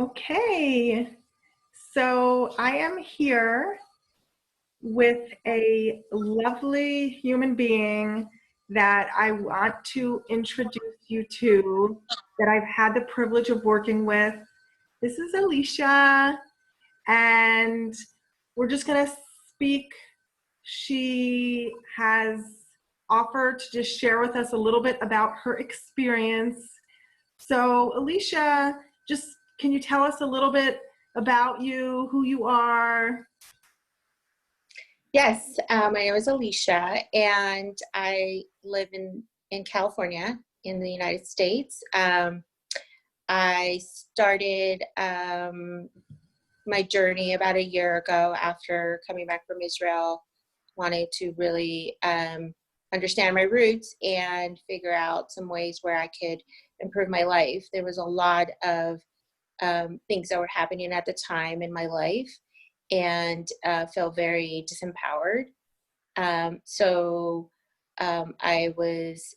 Okay, so I am here with a lovely human being that I want to introduce you to, that I've had the privilege of working with. This is Alicia, and we're just going to speak. She has offered to just share with us a little bit about her experience. So, Alicia, just can you tell us a little bit about you, who you are? Yes, my name is Alicia, and I live in California in the United States. I started my journey about a year ago after coming back from Israel. Wanted to really understand my roots and figure out some ways where I could improve my life. There was a lot of things that were happening at the time in my life, and felt very disempowered. I was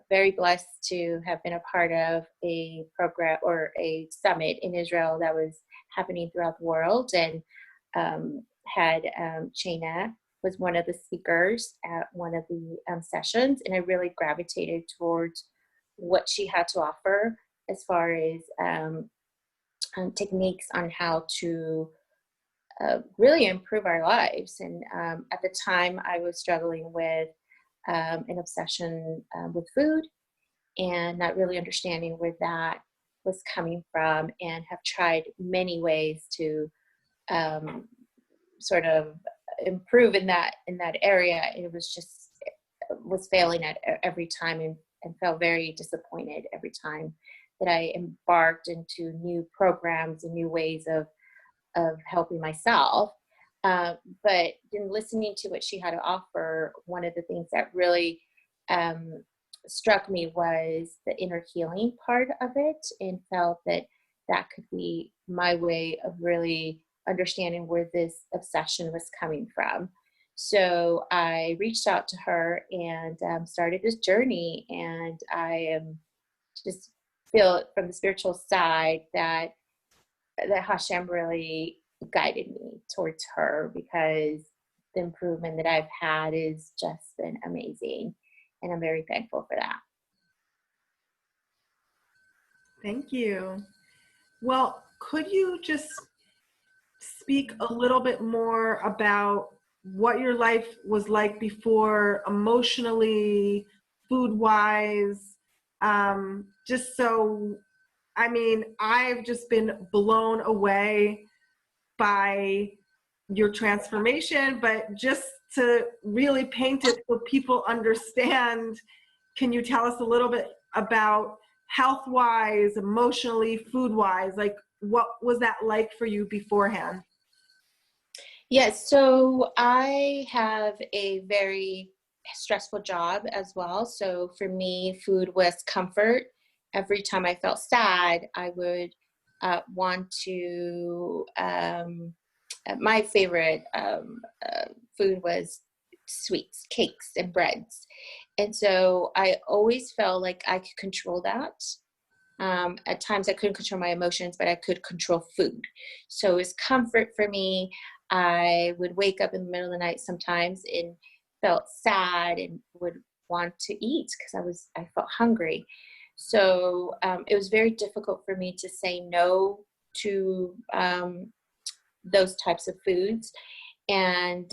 very blessed to have been a part of a program or a summit in Israel that was happening throughout the world, and had Chaina was one of the speakers at one of the sessions, and I really gravitated towards what she had to offer as far as techniques on how to really improve our lives. And at the time, I was struggling with an obsession with food and not really understanding where that was coming from, and have tried many ways to sort of improve in that area. It was failing at every time, and felt very disappointed every time that I embarked into new programs and new ways of helping myself. But in listening to what she had to offer, one of the things that really struck me was the inner healing part of it, and felt that that could be my way of really understanding where this obsession was coming from. So I reached out to her and started this journey, and I am just feel from the spiritual side that Hashem really guided me towards her, because the improvement that I've had has just been amazing, and I'm very thankful for that. Thank you. Well, could you just speak a little bit more about what your life was like before, emotionally, food-wise? Just so, I mean, I've just been blown away by your transformation, but just to really paint it so people understand, can you tell us a little bit about health-wise, emotionally, food-wise, like what was that like for you beforehand? Yes, so I have a very stressful job as well. So for me, food was comfort. Every time I felt sad, I would want to, my favorite food was sweets, cakes, and breads. And so I always felt like I could control that. At times I couldn't control my emotions, but I could control food. So it was comfort for me. I would wake up in the middle of the night sometimes and felt sad and would want to eat because I felt hungry. So it was very difficult for me to say no to those types of foods. And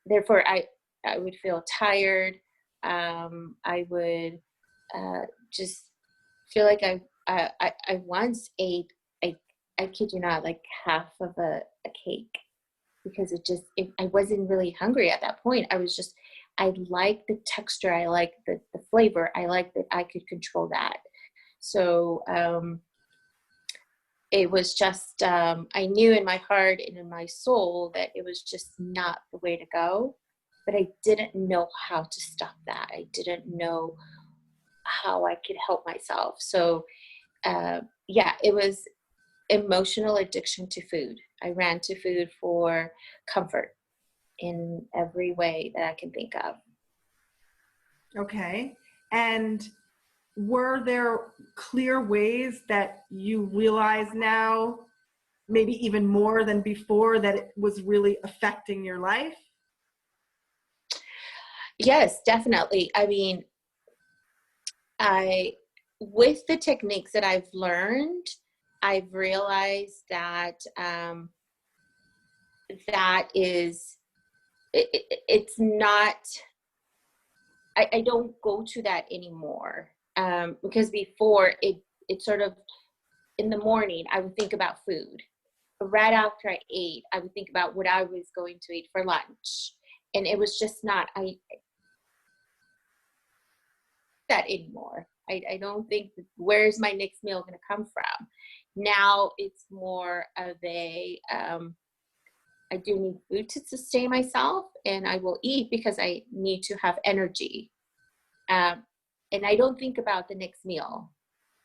therefore I would feel tired. I would just feel like I once ate, I kid you not, like half of a cake, because I wasn't really hungry at that point. I liked the texture. I liked the flavor. I liked that I could control that. So it was just, I knew in my heart and in my soul that it was just not the way to go, but I didn't know how to stop that. I didn't know how I could help myself. So it was emotional addiction to food. I ran to food for comfort in every way that I can think of. Okay. And were there clear ways that you realize now, maybe even more than before, that it was really affecting your life? Yes, definitely. I mean, I, with the techniques that I've learned, I've realized that that is, it's not, I don't go to that anymore. Because before it sort of, in the morning, I would think about food. Right after I ate, I would think about what I was going to eat for lunch. And it was just not, that anymore. I don't think, where's my next meal going to come from? Now it's more of a, I do need food to sustain myself, and I will eat because I need to have energy. And I don't think about the next meal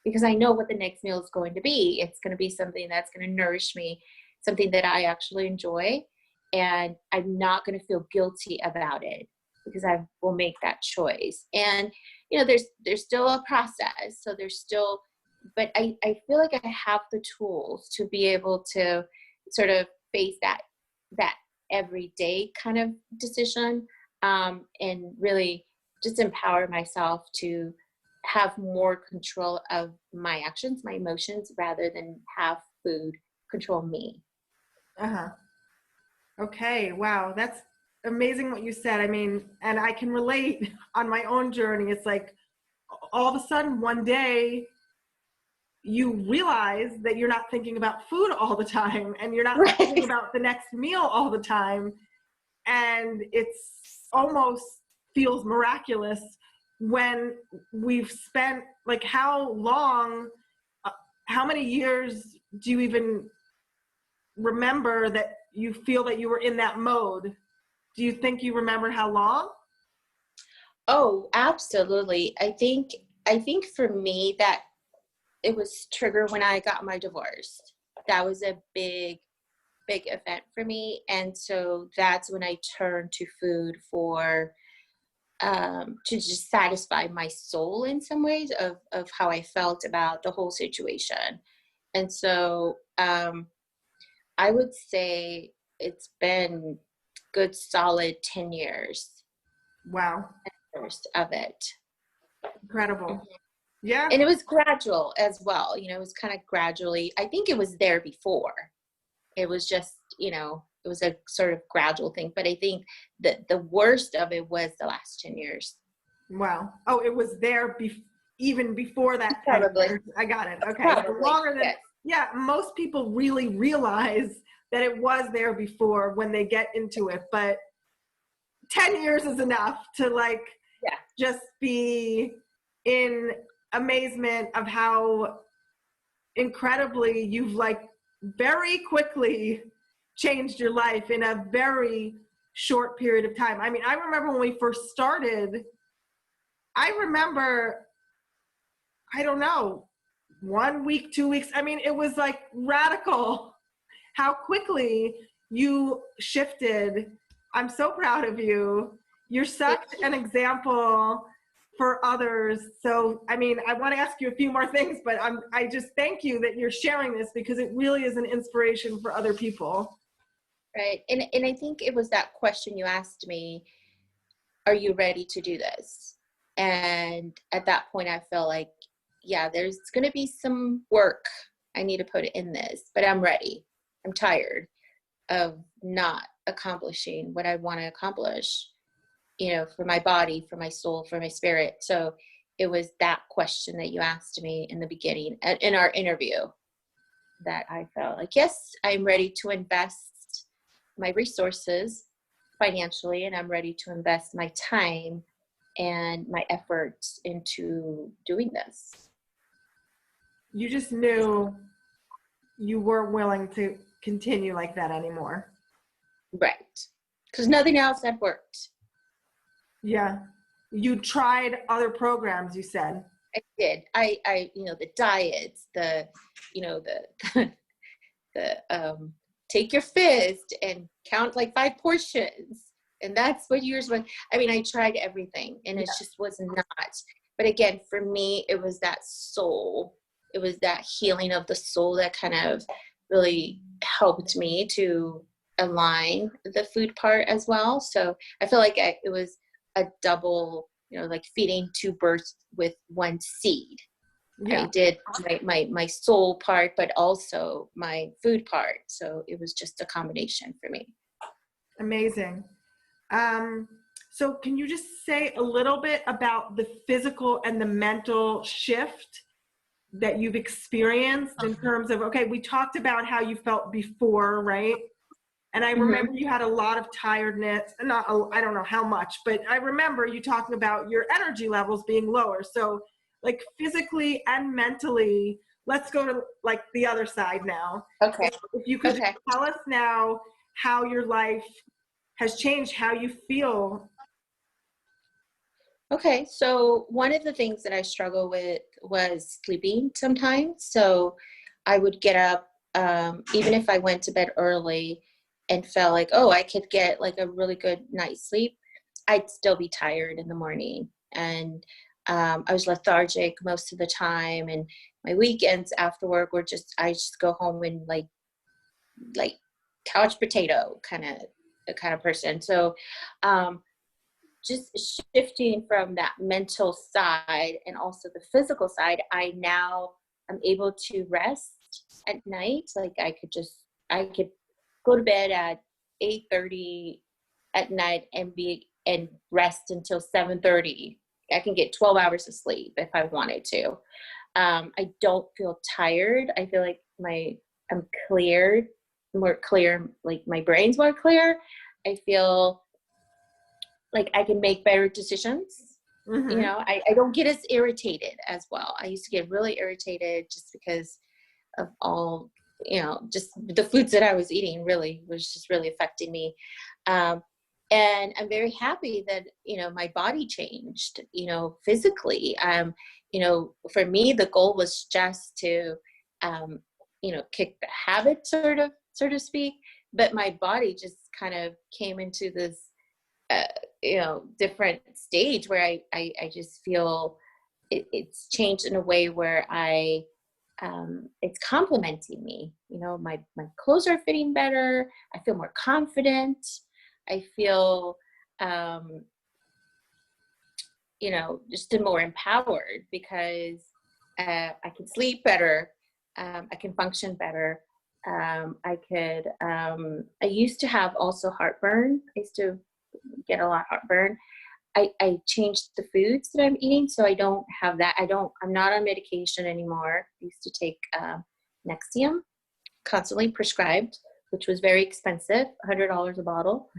because I know what the next meal is going to be. It's going to be something that's going to nourish me, something that I actually enjoy, and I'm not going to feel guilty about it because I will make that choice. And there's still a process, so there's still, but I feel like I have the tools to be able to sort of face that everyday kind of decision, and really just empower myself to have more control of my actions, my emotions, rather than have food control me. Uh-huh. Okay, wow, that's amazing what you said. I mean, and I can relate on my own journey. It's like all of a sudden one day you realize that you're not thinking about food all the time, and you're not thinking Right. about the next meal all the time. And it's almost feels miraculous when we've spent, like, how long, uh, how many years do you even remember that you feel that you were in that mode? Do you think you remember how long? Oh, absolutely. I think for me that it was triggered when I got my divorce. That was a big event for me, and so that's when I turned to food for, to just satisfy my soul in some ways of how I felt about the whole situation. And so I would say it's been good solid 10 years Wow, first of it. incredible. Mhm. Yeah. And it was gradual as well. It was kind of gradually, I think it was there before. It was just, it was a sort of gradual thing. But I think that the worst of it was the last 10 years. Wow. Oh, it was there even before that 10 Probably. years. I got it. Okay. So Probably. longer than, Yes. yeah, most people really realize that it was there before when they get into it, but 10 years is enough to, like, Yeah. just be in amazement of how incredibly you've, like, very quickly changed your life in a very short period of time. I mean, I remember when we first started, I remember, I don't know, 1 week, 2 weeks. I mean, it was like radical how quickly you shifted. I'm so proud of you. You're such an example for others. So, I mean, I want to ask you a few more things, but I just thank you that you're sharing this because it really is an inspiration for other people. Right. And I think it was that question you asked me, are you ready to do this? And at that point, I felt like, yeah, there's going to be some work I need to put in this, but I'm ready. I'm tired of not accomplishing what I want to accomplish, for my body, for my soul, for my spirit. So it was that question that you asked me in the beginning in our interview that I felt like, yes, I'm ready to invest my resources financially, and I'm ready to invest my time and my efforts into doing this. You just knew you weren't willing to continue like that anymore. Right. Because nothing else had worked. Yeah. You tried other programs, you said. I did. The diets, the the take your fist and count like 5 portions. And that's what yours was. I mean, I tried everything, and it just was not But again, for me, it was that soul. It was that healing of the soul that kind of really helped me to align the food part as well. So I feel like it was a double, like feeding two birds with one seed. Yeah. I did my soul part, but also my food part. So it was just a combination for me. Amazing. So can you just say a little bit about the physical and the mental shift that you've experienced in terms of, okay, we talked about how you felt before, right? And I remember you had a lot of tiredness, I don't know how much, but I remember you talking about your energy levels being lower. So like physically and mentally, let's go to like the other side now. Okay. If you could Okay. just tell us now how your life has changed, how you feel. Okay, so one of the things that I struggle with was sleeping sometimes. So I would get up, even if I went to bed early and felt like, oh, I could get like a really good night's sleep, I'd still be tired in the morning. And I was lethargic most of the time. And my weekends after work were I just go home and like couch potato kind of person. So, just shifting from that mental side and also the physical side, I now am able to rest at night. Like I could go to bed at 8:30 at night and rest until 7:30. I can get 12 hours of sleep if I wanted to. I don't feel tired. I feel like I'm cleared, more clear, like my brain's more clear. I feel like I can make better decisions. I don't get as irritated as well. I used to get really irritated just because of all, just the foods that I was eating really was just really affecting me. And I'm very happy that, my body changed, physically. For me, the goal was just to, kick the habit, so to speak, but my body just kind of came into this different stage where I just feel it's changed in a way where it's complimenting me. My clothes are fitting better. I feel more confident. I feel, just more empowered because I can sleep better. I can function better. I used to have also heartburn. I used to get a lot of heartburn. I changed the foods that I'm eating, so I don't have that. I'm not on medication anymore. I used to take Nexium, constantly prescribed, which was very expensive, $100 a bottle.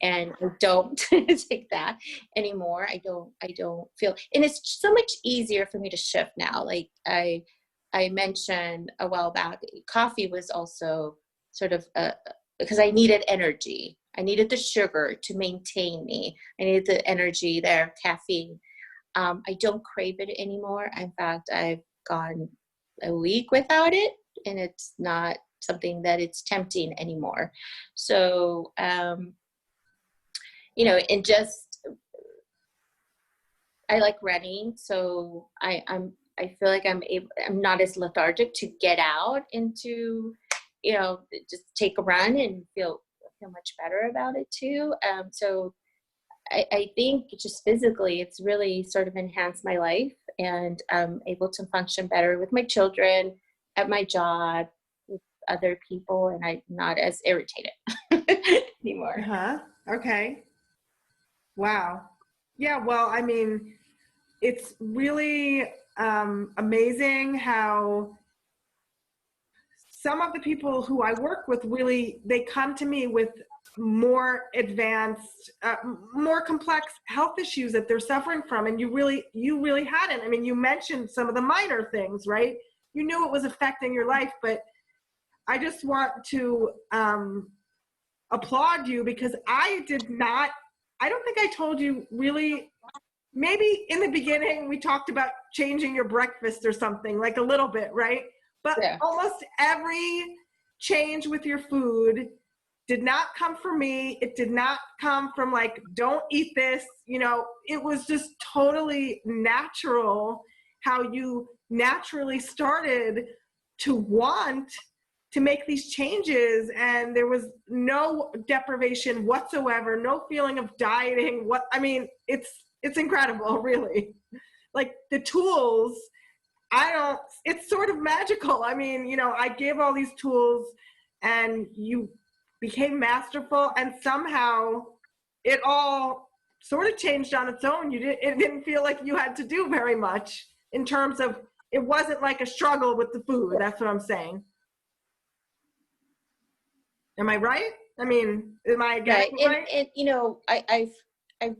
And I don't take that anymore. I don't feel, and it's so much easier for me to shift now. Like I mentioned a while back, coffee was also sort of because I needed energy. I needed the sugar to maintain me. I needed the energy there, caffeine. I don't crave it anymore. In fact, I've gone a week without it, and it's not something that it's tempting anymore. So, and just, I like running. So I feel like I'm not as lethargic to get out into, just take a run and feel much better about it too. So I think just physically, it's really sort of enhanced my life, and I'm able to function better with my children, at my job, with other people, and I'm not as irritated anymore. Okay. Wow. Yeah. Well, I mean, it's really amazing how some of the people who I work with really, they come to me with more advanced, more complex health issues that they're suffering from. And you really hadn't. I mean, you mentioned some of the minor things, right? You knew it was affecting your life, but I just want to applaud you because I don't think I told you really. Maybe in the beginning we talked about changing your breakfast or something, like a little bit, right? But Yeah. almost every change with your food did not come from me. It did not come from like, don't eat this. You know, it was just totally natural how you naturally started to want to make these changes. And there was no deprivation whatsoever, no feeling of dieting. I mean, it's incredible, really. Like the tools, it's sort of magical. I mean, you know, I gave all these tools and you became masterful, and somehow it all sort of changed on its own. It didn't feel like you had to do very much in terms of, it wasn't like a struggle with the food. That's what I'm saying. Am I right? I mean, am I getting it right? And you know, I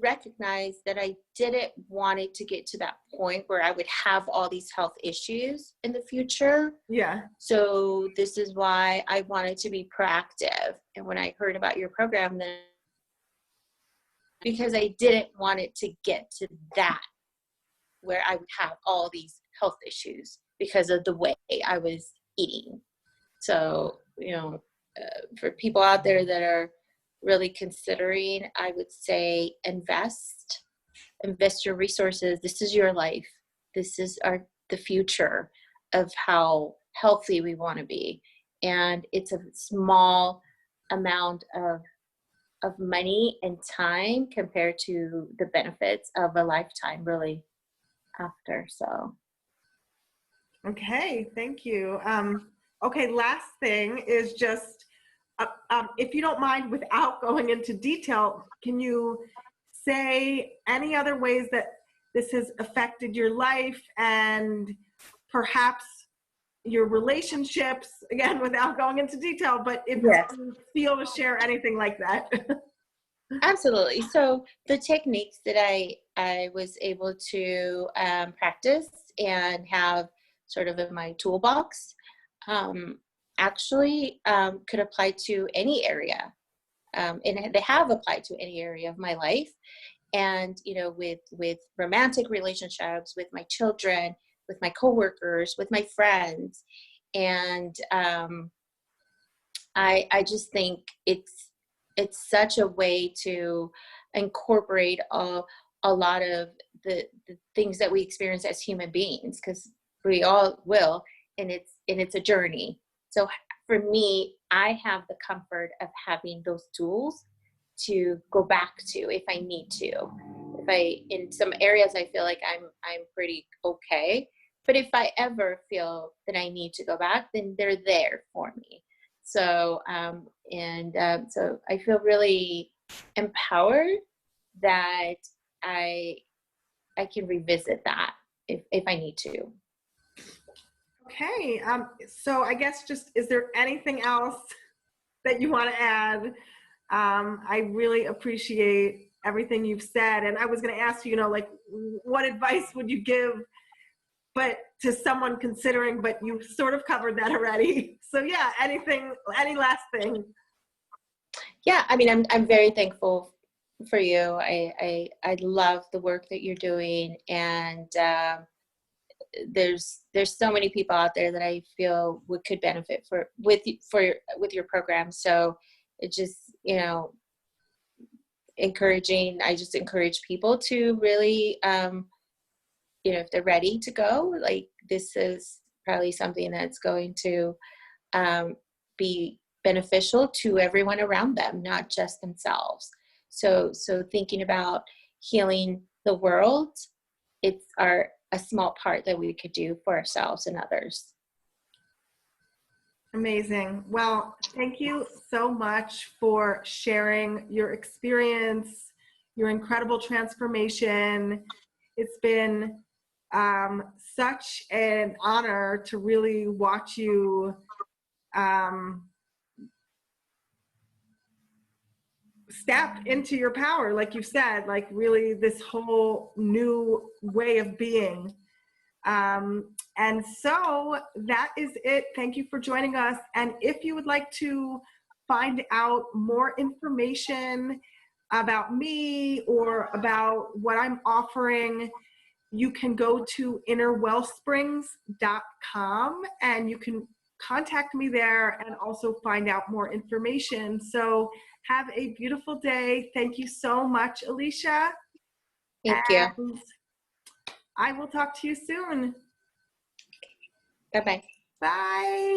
recognize that I didn't want it to get to that point where I would have all these health issues in the future. Yeah. So this is why I wanted to be proactive. And when I heard about your program, then because I didn't want it to get to that where I would have all these health issues because of the way I was eating. So, you know, for people out there that are really considering, I would say invest your resources. This is your life. This is the future of how healthy we want to be. And it's a small amount of money and time compared to the benefits of a lifetime really after. So. Okay, thank you. Okay, last thing is just, if you don't mind, without going into detail, can you say any other ways that this has affected your life and perhaps your relationships, again, without going into detail, but if you feel to share anything like that? Absolutely. So the techniques that I was able to practice and have sort of in my toolbox actually could apply to any area. And they have applied to any area of my life. And, you know, with romantic relationships, with my children, with my coworkers, with my friends. And I just think it's such a way to incorporate a lot of the things that we experience as human beings, because we all will, and it's a journey. So for me, I have the comfort of having those tools to go back to if I need to. In some areas I feel like I'm pretty okay, but if I ever feel that I need to go back, then they're there for me. So so I feel really empowered that I can revisit that if I need to. Okay, so I guess just, is there anything else that you want to add? I really appreciate everything you've said, and I was going to ask you, you know, like, what advice would you give, but to someone considering, but you sort of covered that already. So yeah, any last thing? Yeah, I mean, I'm very thankful for you. I love the work that you're doing, and there's so many people out there that I feel could benefit with your program. So it just, you know, encouraging. I just encourage people to really, you know, if they're ready to go, like, this is probably something that's going to be beneficial to everyone around them, not just themselves. So thinking about healing the world, it's a small part that we could do for ourselves and others. Amazing. Well, thank you so much for sharing your experience, your incredible transformation. It's been such an honor to really watch you step into your power, like you said, like really this whole new way of being. And so that is it. Thank you for joining us. And if you would like to find out more information about me or about what I'm offering, you can go to innerwellsprings.com and you can contact me there and also find out more information. So have a beautiful day. Thank you so much, Alicia. Thank you. And I will talk to you soon. Bye-bye. Bye.